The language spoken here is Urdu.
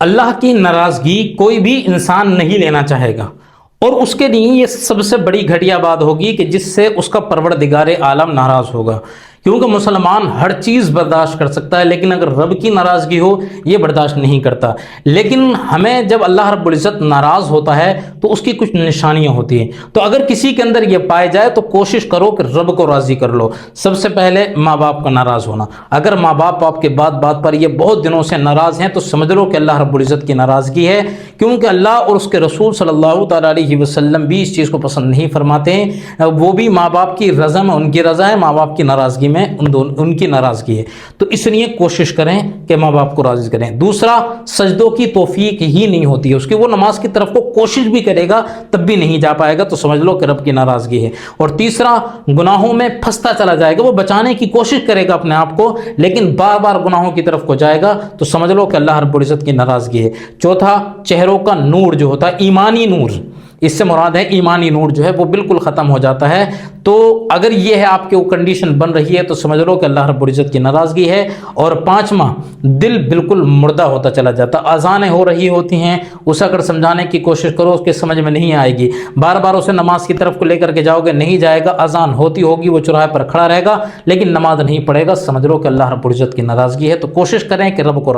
اللہ کی ناراضگی کوئی بھی انسان نہیں لینا چاہے گا، اور اس کے لیے یہ سب سے بڑی گھٹیا بات ہوگی کہ جس سے اس کا پروردگار عالم ناراض ہوگا، کیونکہ مسلمان ہر چیز برداشت کر سکتا ہے، لیکن اگر رب کی ناراضگی ہو یہ برداشت نہیں کرتا۔ لیکن ہمیں جب اللہ رب العزت ناراض ہوتا ہے تو اس کی کچھ نشانیاں ہوتی ہیں، تو اگر کسی کے اندر یہ پائے جائے تو کوشش کرو کہ رب کو راضی کر لو۔ سب سے پہلے ماں باپ کا ناراض ہونا، اگر ماں باپ آپ کے بات پر یہ بہت دنوں سے ناراض ہیں تو سمجھ لو کہ اللہ رب العزت کی ناراضگی ہے، کیونکہ اللہ اور اس کے رسول صلی اللہ تعالیٰ علیہ وسلم بھی اس چیز کو پسند نہیں فرماتے ہیں۔ وہ بھی ماں باپ کی رضا میں ان کی رضا ہے، ماں باپ کی ناراضگی میں ان کی ناراضگی ہے، تو اس لیے کوشش کریں کہ ماں باپ کو راضی کریں۔ دوسرا، سجدوں کی توفیق ہی نہیں ہوتی ہے اس کی، وہ نماز کی طرف کو کوشش بھی کرے گا تب بھی نہیں جا پائے گا، تو سمجھ لو کہ رب کی ناراضگی ہے۔ اور تیسرا، گناہوں میں پھنستا چلا جائے گا، وہ بچانے کی کوشش کرے گا اپنے آپ کو لیکن بار بار گناہوں کی طرف کو جائے گا، تو سمجھ لو کہ اللہ رب العزت کی ناراضگی ہے۔ چوتھا، چہروں کا نور جو ہوتا ہے، ایمانی نور، اس سے مراد ہے ایمانی نور جو ہے وہ بالکل ختم ہو جاتا ہے۔ تو اگر یہ ہے آپ کے وہ کنڈیشن بن رہی ہے تو سمجھ لو کہ اللہ رب العزت کی ناراضگی ہے۔ اور پانچواں، دل بالکل مردہ ہوتا چلا جاتا، اذانیں ہو رہی ہوتی ہیں، اسے اگر سمجھانے کی کوشش کرو اس کے سمجھ میں نہیں آئے گی، بار بار اسے نماز کی طرف کو لے کر کے جاؤ گے نہیں جائے گا، اذان ہوتی ہوگی وہ چوراہے پر کھڑا رہے گا لیکن نماز نہیں پڑھے گا، سمجھ لو کہ اللہ رب العزت کی ناراضگی ہے۔ تو کوشش کریں کہ رب کو